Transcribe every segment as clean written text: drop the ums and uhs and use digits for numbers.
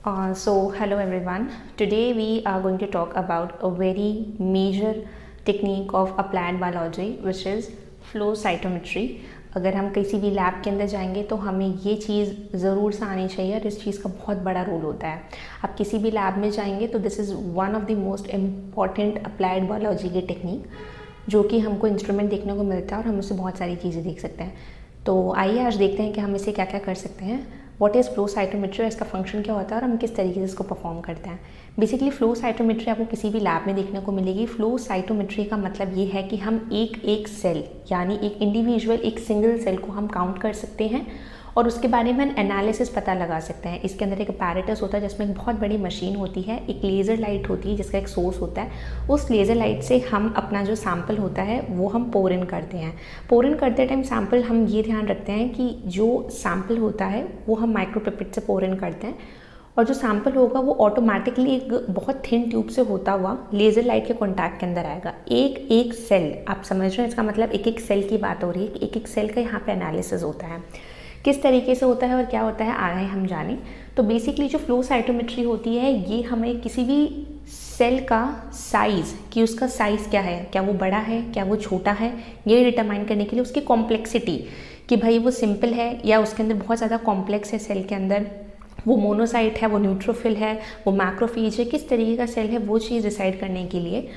Hello everyone. Today we are going to talk about a very major technique of applied biology which is flow cytometry. अगर हम किसी भी lab के अंदर जाएंगे तो हमें ये चीज़ ज़रूर से आनी चाहिए और इस चीज़ का बहुत बड़ा रोल होता है. आप किसी भी लैब में जाएंगे तो this is one of the most important applied biology की टेक्निक जो कि हमको इंस्ट्रूमेंट देखने को मिलता है और हम उससे बहुत सारी चीज़ें देख सकते हैं. तो आइए आज देखते हैं कि हम इसे क्या क्या कर सकते हैं. व्हाट इज़ फ्लो साइटोमेट्री, इसका फंक्शन क्या होता है और हम किस तरीके से इसको परफॉर्म करते हैं. बेसिकली फ्लो साइटोमेट्री आपको किसी भी लैब में देखने को मिलेगी. फ्लो साइटोमेट्री का मतलब ये है कि हम एक एक सेल यानी एक इंडिविजुअल एक सिंगल सेल को हम काउंट कर सकते हैं और उसके बारे में एनालिसिस पता लगा सकते हैं. इसके अंदर एक अपैरेटस होता है जिसमें एक बहुत बड़ी मशीन होती है, एक लेज़र लाइट होती है जिसका एक सोर्स होता है. उस लेज़र लाइट से हम अपना जो सैम्पल होता है वो हम पोर इन करते हैं. पोर इन करते टाइम सैम्पल हम ये ध्यान रखते हैं कि जो सैम्पल होता है वो हम माइक्रोपिपेट से पोर इन करते हैं और जो सैम्पल होगा वो ऑटोमेटिकली एक बहुत थिन ट्यूब से होता हुआ लेज़र लाइट के कॉन्टैक्ट के अंदर आएगा. एक एक सेल, आप समझ रहे हैं, इसका मतलब एक एक सेल की बात हो रही है कि एक एक सेल का यहाँ पे एनालिसिस होता है. किस तरीके से होता है और क्या होता है आगे हम जानें. तो बेसिकली जो फ्लो साइटोमेट्री होती है ये हमें किसी भी सेल का साइज़, कि उसका साइज़ क्या है, क्या वो बड़ा है, क्या वो छोटा है, ये डिटरमाइन करने के लिए उसकी कॉम्प्लेक्सिटी, कि भाई वो सिंपल है या उसके अंदर बहुत ज़्यादा कॉम्प्लेक्स है सेल के अंदर, वो मोनोसाइट है, वो न्यूट्रोफिल है, वो मैक्रोफेज है, किस तरीके का सेल है वो चीज़ डिसाइड करने के लिए.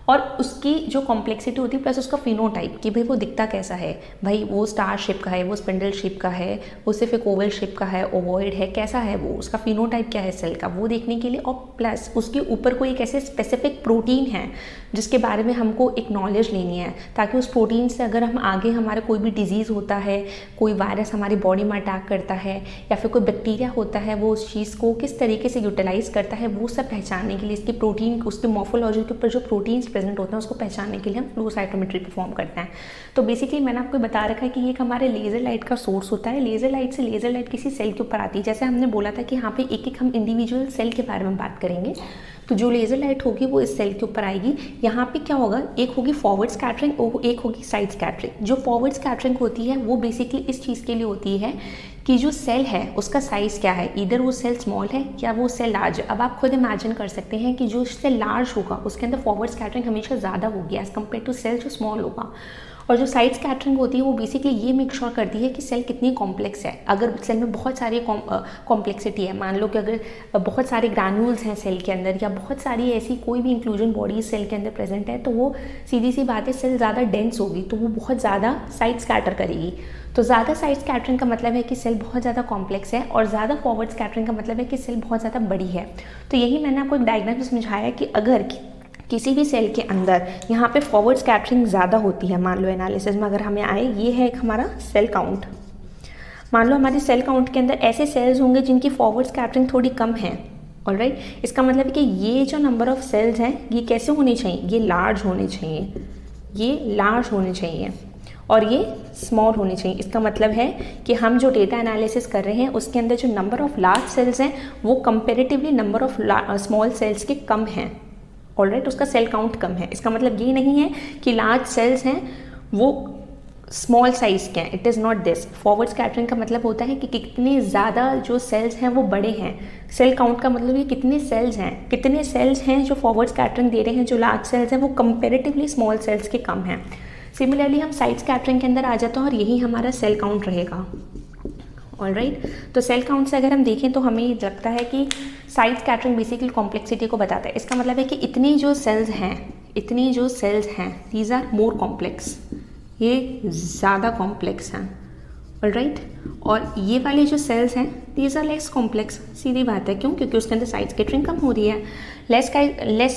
और उसकी जो कॉम्प्लेक्सिटी होती है प्लस उसका फिनोटाइप, कि भाई वो दिखता कैसा है, भाई वो स्टार शेप का है, वो स्पिंडल शेप का है, वो सिर्फ एक ओवल शेप का है, ओवॉइड है, कैसा है वो, उसका फिनोटाइप क्या है सेल का, वो देखने के लिए. और प्लस उसके ऊपर कोई एक ऐसे स्पेसिफिक प्रोटीन है जिसके बारे में हमको एक नॉलेज लेनी है ताकि उस प्रोटीन से अगर हम आगे हमारा कोई भी डिजीज़ होता है, कोई वायरस हमारी बॉडी में अटैक करता है या फिर कोई बैक्टीरिया होता है, वो उस चीज़ को किस तरीके से यूटिलाइज करता है वो सब पहचानने के लिए, इसके प्रोटीन, उसके मॉर्फोलॉजी के ऊपर जो प्रोटीन्स प्रेजेंट होते हैं उसको पहचानने के लिए हम फ्लो साइटोमेट्री परफॉर्म करते हैं. तो बेसिकली मैंने आपको बता रखा है कि ये एक हमारे लेज़र लाइट का सोर्स होता है. लेज़र लाइट से लेज़र लाइट किसी सेल के ऊपर आती है. जैसे हमने बोला था कि यहाँ पे एक एक हम इंडिविजुअल सेल के बारे में बात करेंगे. तो जो लेज़र लाइट होगी वो इस सेल के ऊपर आएगी. यहाँ पे क्या होगा, एक होगी फॉरवर्ड स्कैटरिंग और एक होगी साइड स्कैटरिंग. जो फॉरवर्ड स्कैटरिंग होती है वो बेसिकली इस चीज़ के लिए होती है कि जो सेल है उसका साइज़ क्या है, इधर वो सेल स्मॉल है या वो सेल लार्ज है. अब आप खुद इमेजिन कर सकते हैं कि जो सेल लार्ज होगा उसके अंदर फॉरवर्ड स्कैटरिंग हमेशा ज़्यादा होगी एज़ कम्पेयर टू सेल जो स्मॉल होगा. और जो साइड स्कैटरिंग होती है वो बेसिकली ये मेक श्योर करती है कि सेल कितनी कॉम्प्लेक्स है. अगर सेल में बहुत सारी कॉम्प्लेक्सिटी है, मान लो कि अगर बहुत सारे ग्रैन्यूल्स हैं सेल के अंदर या बहुत सारी ऐसी कोई भी इंक्लूजन बॉडीज सेल के अंदर प्रेजेंट है, तो वो सीधी सी बात है सेल ज़्यादा डेंस होगी तो वो बहुत ज़्यादा साइड स्कैटर करेगी. तो ज़्यादा साइड स्कैटरिंग का मतलब है कि सेल बहुत ज़्यादा कॉम्प्लेक्स है और ज़्यादा फॉरवर्ड स्कैटरिंग का मतलब है कि सेल बहुत ज़्यादा बड़ी है. तो यही मैंने आपको एक डायग्राम में समझाया कि अगर किसी भी सेल के अंदर यहाँ पे फॉरवर्ड स्कैटरिंग ज़्यादा होती है, मान लो एनालिसिस में अगर हमें आए, ये है एक हमारा सेल काउंट. मान लो हमारे सेल काउंट के अंदर ऐसे सेल्स होंगे जिनकी फॉरवर्ड स्कैटरिंग थोड़ी कम है. ऑलराइट, इसका मतलब है कि ये जो नंबर ऑफ सेल्स हैं ये कैसे होने चाहिए, ये लार्ज होने चाहिए, ये लार्ज होने चाहिए और ये स्मॉल होनी चाहिए. इसका मतलब है कि हम जो डेटा एनालिसिस कर रहे हैं उसके अंदर जो नंबर ऑफ लार्ज सेल्स हैं वो comparatively number of small cells के कम हैं. ऑलराइट, उसका सेल काउंट कम है. इसका मतलब ये नहीं है कि लार्ज सेल्स हैं वो स्मॉल साइज के हैं. It is not this. Forward scattering का मतलब होता है कि कितने ज़्यादा जो सेल्स हैं वो बड़े हैं. सेल काउंट का मतलब ये कितने सेल्स हैं जो फॉरवर्ड स्कैटरिंग दे रहे हैं, जो लार्ज सेल्स हैं वो कंपेरेटिवली स्मॉल सेल्स के कम हैं. सिमिलरली हम साइड स्कैटरिंग के अंदर आ जाते हैं और यही हमारा सेल काउंट रहेगा. ऑलराइट, तो सेल काउंट से अगर हम देखें तो हमें लगता है कि साइड स्कैटरिंग बेसिकली कॉम्प्लेक्सिटी को बताता है. इसका मतलब है कि इतनी जो सेल्स हैं दीज आर मोर कॉम्प्लेक्स, ये ज़्यादा कॉम्प्लेक्स हैं. ऑलराइट, और ये वाले जो सेल्स हैं दीज आर लेस कॉम्प्लेक्स. सीधी बात है, क्यों, क्योंकि उसके अंदर साइड स्कैटरिंग कम हो रही है. Less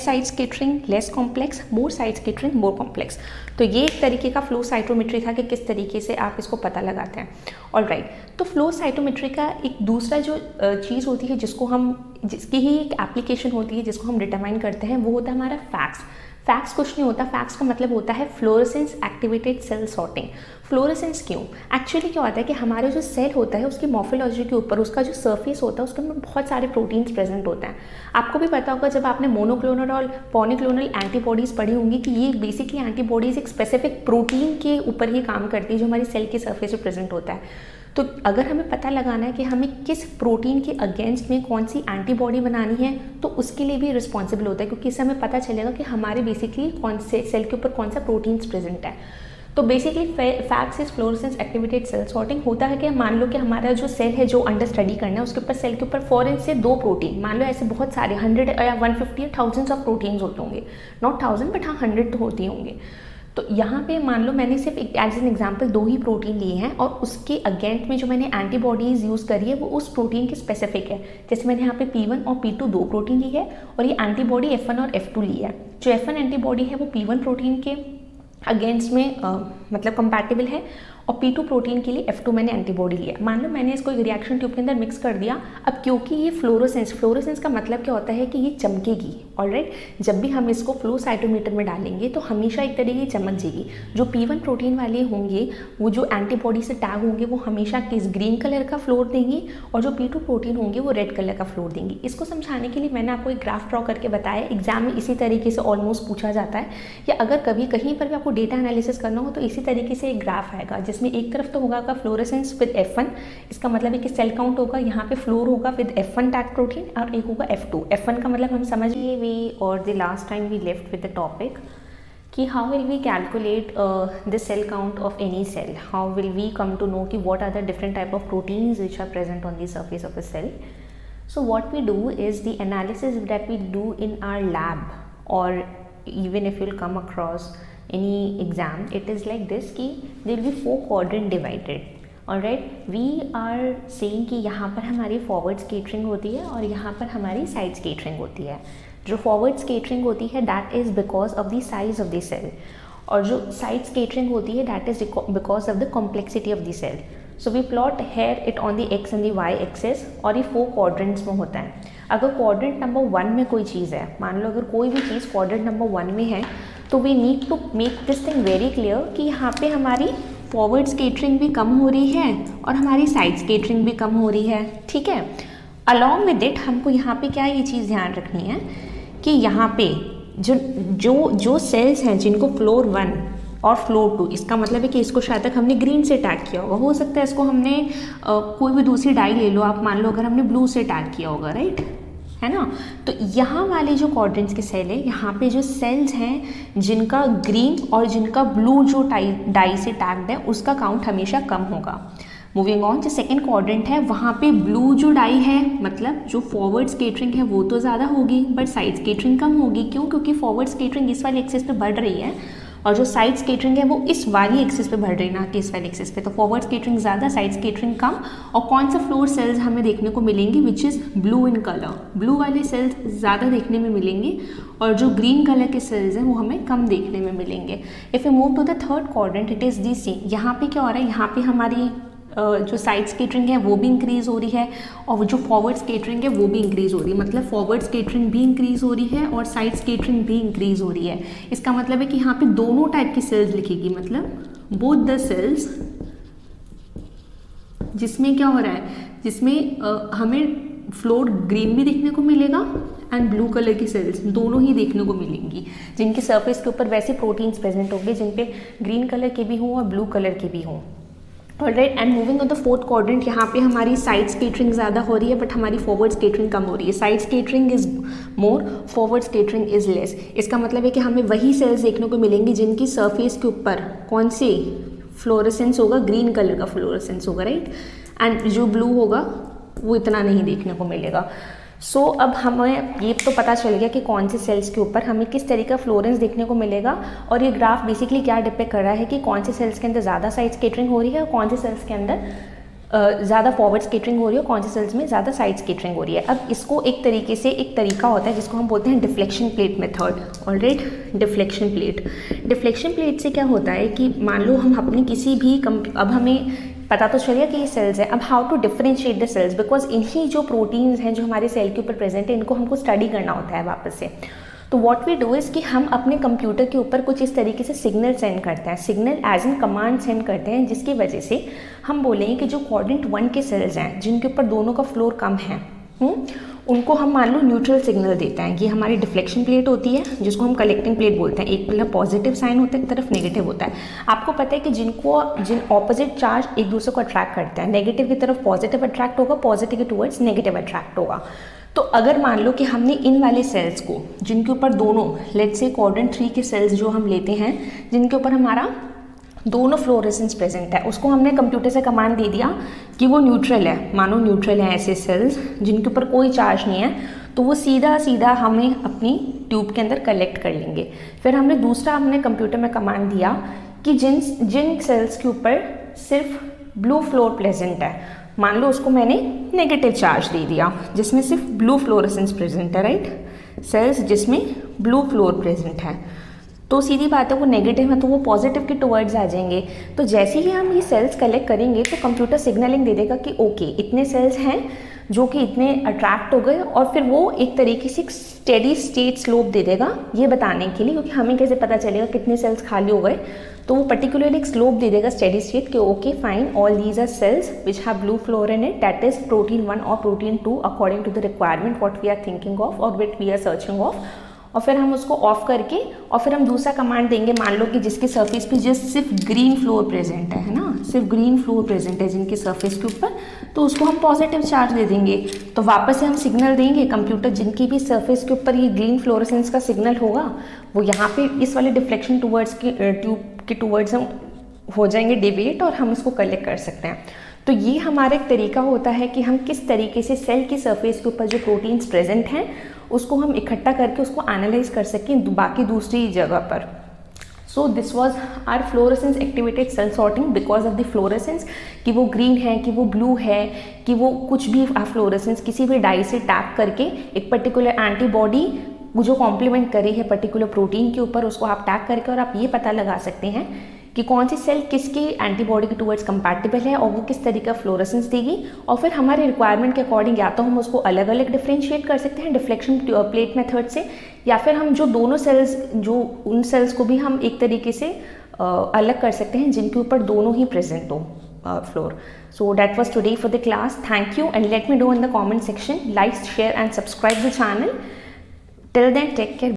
side scattering less complex, more side scattering more complex. तो ये एक तरीके का फ्लो साइटोमेट्री था कि किस तरीके से आप इसको पता लगाते हैं. ऑलराइट, तो फ्लो साइटोमेट्री का एक दूसरा जो चीज़ होती है जिसकी ही एक एप्लीकेशन होती है जिसको हम डिटरमाइन करते हैं वो होता है हमारा फैक्स. फैक्स कुछ नहीं होता, फैक्स का मतलब होता है fluorescence activated cell sorting. Fluorescence क्यों, एक्चुअली क्या होता है कि हमारे जो सेल होता है उसकी मॉर्फोलॉजी के ऊपर उसका जो सरफेस होता है उसके अंदर बहुत सारे प्रोटीन्स प्रेजेंट होते हैं. आपको भी पता होगा जब आपने मोनोक्लोनल और पॉलीक्लोनल एंटीबॉडीज़ पढ़ी होंगी कि ये बेसिकली एंटीबॉडीज़ एक स्पेसिफिक प्रोटीन के ऊपर ही काम करती है जो हमारी सेल के सरफेस पर प्रेजेंट होता है. तो अगर हमें पता लगाना है कि हमें किस प्रोटीन के अगेंस्ट में कौन सी एंटीबॉडी बनानी है, तो उसके लिए भी रिस्पॉन्सिबल होता है, क्योंकि इससे हमें पता चलेगा कि हमारे बेसिकली कौन से सेल के ऊपर कौन सा प्रोटीन्स प्रेजेंट है। तो basically FACS is fluorescence activated cell sorting होता है कि मान लो कि हमारा जो सेल है जो अंडर स्टडी करना है, उसके ऊपर सेल के ऊपर 4 से 2 प्रोटीन, मान लो ऐसे बहुत सारे 100 या 150 या थाउजेंड्स ऑफ प्रोटीन्स होते होंगे, नॉट 1000 बट हाँ 100 तो होते होंगे। तो यहाँ पे मान लो मैंने सिर्फ एज एन एग्जाम्पल 2 ही प्रोटीन लिए हैं और उसके अगेंस्ट में जो मैंने एंटीबॉडीज़ यूज़ करी है वो उस प्रोटीन के स्पेसिफिक है। जैसे मैंने यहाँ पे P1 और P2 2 प्रोटीन ली है और ये एंटीबॉडी F1 और F2 ली है। जो F1 एंटीबॉडी है वो P1 प्रोटीन के अगेंस्ट में मतलब कंपैटिबल है और P2 प्रोटीन के लिए F2 मैंने एंटीबॉडी लिया। मान लो मैंने इसको एक रिएक्शन ट्यूब के अंदर मिक्स कर दिया। अब क्योंकि ये फ्लोरोसेंस का मतलब क्या होता है कि ये चमकेगी, ऑलराइट। जब भी हम इसको फ्लो साइटोमीटर में डालेंगे तो हमेशा एक तरीके की चमक जाएगी। जो P1 प्रोटीन वाले होंगे वो जो एंटीबॉडी से टैग होंगे वो हमेशा किस ग्रीन कलर का फ्लोर देंगे और जो P2 प्रोटीन होंगे वो रेड कलर का फ्लोर देंगे। इसको समझाने के लिए मैंने आपको एक ग्राफ ड्रॉ करके बताया। एग्जाम में इसी तरीके से ऑलमोस्ट पूछा जाता है, या अगर कभी कहीं पर भी आपको डेटा एनालिसिस करना हो तो इसी तरीके से एक ग्राफ आएगा जिसमें एक तरफ तो होगा आपका फ्लोरेसेंस विद F1, इसका मतलब है कि सेल काउंट होगा, यहाँ पे फ्लोर होगा विद F1 टैग प्रोटीन और एक होगा F2। F1 का मतलब हम समझ लिए वी और the last time we left with the topic कि how will we calculate the cell count of any cell, how will we come to know कि what are the different type of proteins which are present on the surface of a cell. So what we do is the analysis that we do in our lab, or even if you'll come across any exam, it is like this कि there will be 4 quadrant divided, alright। we are saying कि यहाँ पर हमारी forward scattering होती है और यहाँ पर हमारी side scattering होती है। जो forward scattering होती है that is because of the size of the cell, और जो side scattering होती है that is because of the complexity of the cell। So we plot here it on the x and the y axis और ये 4 quadrants में होता है। अगर quadrant number 1 में कोई चीज़ है, मान लो अगर कोई भी चीज़ quadrant number 1 में है, तो we need to make this thing very clear कि यहाँ पे हमारी forward scattering भी कम हो रही है और हमारी side scattering भी कम हो रही है, ठीक है। Along with it हमको यहाँ पे क्या ये चीज़ ध्यान रखनी है कि यहाँ पे जो सेल्स हैं जिनको फ्लोर 1 और फ्लोर 2, इसका मतलब है कि इसको शायद तक हमने ग्रीन से टैग किया होगा, हो सकता है इसको हमने कोई भी दूसरी डाई ले लो आप, मान लो अगर हमने ब्लू से टैग किया होगा, राइट, है ना। तो यहाँ वाले जो क्वाड्रेंट्स के सेल है, यहाँ पे जो सेल्स हैं जिनका ग्रीन और जिनका ब्लू जो डाई से टैग्ड है उसका काउंट हमेशा कम होगा। मूविंग ऑन, जो सेकेंड क्वाड्रेंट है वहाँ पे ब्लू जो डाई है, मतलब जो फॉरवर्ड स्केटरिंग है वो तो ज़्यादा होगी बट साइड स्केटरिंग कम होगी। क्यों? क्योंकि फॉरवर्ड स्केटरिंग इस वाली एक्सिस पे बढ़ रही है और जो साइड स्केटरिंग है वो इस वाली एक्सिस पे बढ़ रही है, ना कि इस वाली एक्सिस पे। तो फॉरवर्ड स्केटरिंग ज़्यादा, साइड स्केटरिंग कम। और कौन सा फ्लोर सेल्स हमें देखने को मिलेंगे which is blue in colour, blue वाले सेल्स ज़्यादा देखने में मिलेंगे और जो ग्रीन कलर के सेल्स हैं वो हमें कम देखने में मिलेंगे। If you move to the third quadrant it is the same. यहाँ पे क्या हो रहा है, यहाँ पे हमारी जो साइड स्केटरिंग है वो भी इंक्रीज़ हो रही है और जो फॉरवर्ड स्केटरिंग है वो भी इंक्रीज़ हो रही है। मतलब फॉरवर्ड स्केटरिंग भी इंक्रीज़ हो रही है और साइड स्केटरिंग भी इंक्रीज़ हो रही है। इसका मतलब है कि यहाँ पे दोनों टाइप की सेल्स लिखेगी, मतलब बोथ द सेल्स, जिसमें क्या हो रहा है, जिसमें हमें फ्लोर ग्रीन भी देखने को मिलेगा एंड ब्लू कलर की सेल्स दोनों ही देखने को मिलेंगी, जिनके सरफेस के ऊपर वैसे प्रोटीन्स प्रेजेंट होंगे जिन पे ग्रीन कलर के भी हों और ब्लू कलर के भी हों। Alright, and moving on the fourth quadrant, यहाँ पे हमारी साइड स्केटरिंग ज़्यादा हो रही है बट हमारी फॉरवर्ड स्केटरिंग कम हो रही है। Side scattering is more, forward scattering is less. इसका मतलब है कि हमें वही सेल्स देखने को मिलेंगी जिनकी सरफेस के ऊपर कौन सी फ्लोरेसेंस होगा, ग्रीन कलर का फ्लोरेसेंस होगा, राइट। एंड जो ब्लू होगा वो इतना नहीं देखने को मिलेगा। सो अब हमें ये तो पता चल गया कि कौन से सेल्स के ऊपर हमें किस तरीके का फ्लोरेंस देखने को मिलेगा। और ये ग्राफ बेसिकली क्या डिपेक्ट कर रहा है कि कौन से सेल्स के अंदर ज़्यादा साइड स्केटरिंग हो रही है और कौन से सेल्स के अंदर ज़्यादा फॉरवर्ड स्केटरिंग हो रही है और कौन से सेल्स में ज़्यादा साइड स्केटरिंग हो रही है। अब इसको एक तरीके से एक तरीका होता है जिसको हम बोलते हैं deflection plate method. Alright, deflection plate से क्या होता है कि मान लो हम अपनी किसी भी अब हमें पता तो चलिए कि ये सेल्स हैं। अब how to differentiate the cells, because इन्हीं जो प्रोटीन्स हैं जो हमारे सेल के ऊपर प्रेजेंट है इनको हमको स्टडी करना होता है वापस से। तो व्हाट वी डू इज़ कि हम अपने कंप्यूटर के ऊपर कुछ इस तरीके से सिग्नल सेंड करते हैं, signal as in command send करते हैं, जिसकी वजह से हम बोलेंगे कि जो क्वाड्रेंट 1 के सेल्स हैं जिनके ऊपर दोनों का फ्लोर कम है, उनको हम मान लो न्यूट्रल सिग्नल देते हैं। ये हमारी डिफ्लेक्शन प्लेट होती है जिसको हम कलेक्टिंग प्लेट बोलते हैं। एक तरफ पॉजिटिव साइन होता है, एक तरफ नेगेटिव होता है। आपको पता है कि जिन ऑपोजिट चार्ज एक दूसरे को अट्रैक्ट करते हैं, नेगेटिव की तरफ पॉजिटिव अट्रैक्ट होगा, पॉजिटिव के टुवर्ड्स नेगेटिव अट्रैक्ट होगा। तो अगर मान लो कि हमने इन वाले सेल्स को, जिनके ऊपर दोनों, लेट्स से क्वाड्रेंट 3 के सेल्स जो हम लेते हैं, जिनके ऊपर हमारा दोनों फ्लोरेसेंस प्रेजेंट है, उसको हमने कंप्यूटर से कमांड दे दिया कि वो न्यूट्रल है, मानो न्यूट्रल है ऐसे सेल्स जिनके ऊपर कोई चार्ज नहीं है, तो वो सीधा सीधा हमें अपनी ट्यूब के अंदर कलेक्ट कर लेंगे। फिर हमने कंप्यूटर में कमांड दिया कि जिन सेल्स के ऊपर सिर्फ ब्लू फ्लोर प्रेजेंट है, मान लो उसको मैंने नेगेटिव चार्ज दे दिया जिसमें सिर्फ ब्लू फ्लोरेसेंस प्रेजेंट है, राइट। सेल्स जिसमें ब्लू फ्लोर प्रेजेंट है, तो सीधी बात है वो नेगेटिव है तो वो पॉजिटिव के टुवर्ड्स आ जाएंगे। तो जैसे ही हम ये सेल्स कलेक्ट करेंगे तो कंप्यूटर सिग्नलिंग दे देगा कि ओके इतने सेल्स हैं जो कि इतने अट्रैक्ट हो गए, और फिर वो एक तरीके से स्टेडी स्टेट स्लोप दे देगा ये बताने के लिए, क्योंकि हमें कैसे पता चलेगा कितने सेल्स खाली हो गए। तो वो पर्टिकुलरली एक स्लोप दे देगा स्टेडी स्टेट कि okay fine, all these are cells which have blue floor in it, that is protein 1 और protein 2 according to the requirement what we are thinking of और what we are searching of. और फिर हम उसको of करके और फिर हम दूसरा कमांड देंगे, मान लो कि जिसके सरफेस पे जस्ट सिर्फ ग्रीन फ्लोर प्रेजेंट है ना, सिर्फ ग्रीन फ्लोर प्रेजेंट है जिनके सरफेस के ऊपर, तो उसको हम पॉजिटिव चार्ज दे देंगे। तो वापस से हम सिग्नल देंगे, कंप्यूटर जिनकी भी सरफेस के ऊपर ये ग्रीन फ्लोरेसेंस का सिग्नल होगा वो यहाँ पे इस वाले डिफ्लेक्शन टूवर्ड्स के ट्यूब के टूवर्ड्स हम हो जाएंगे डिवेट, और हम इसको कलेक्ट कर सकते हैं। तो ये हमारा एक तरीका होता है कि हम किस तरीके से सेल की सरफेस के ऊपर जो प्रोटीन्स प्रेजेंट हैं उसको हम इकट्ठा करके उसको एनालाइज कर सकें बाकी दूसरी जगह पर। So this was our fluorescence activated cell sorting because of the fluorescence, कि वो ग्रीन है कि वो ब्लू है कि वो कुछ भी फ्लोरेसेंस किसी भी डाई से टैग करके एक पर्टिकुलर एंटीबॉडी जो कॉम्प्लीमेंट करी है पर्टिकुलर प्रोटीन के ऊपर, उसको आप टैग करके और आप ये पता लगा सकते हैं कि कौन सी सेल किसके एंटीबॉडी के टुवर्ड्स कंपैटिबल है और वो किस तरीके का फ्लोरेसेंस देगी। और फिर हमारे रिक्वायरमेंट के अकॉर्डिंग या तो हम उसको अलग अलग डिफ्रेंशिएट कर सकते हैं डिफ्लेक्शन प्लेट मेथड से, या फिर हम जो दोनों सेल्स जो उन सेल्स को भी हम एक तरीके से अलग कर सकते हैं जिनके ऊपर दोनों ही प्रेजेंट हो floor. So that was today for the class. Thank you, and let me know in the comment section, like, share and subscribe the channel. Till then, take care.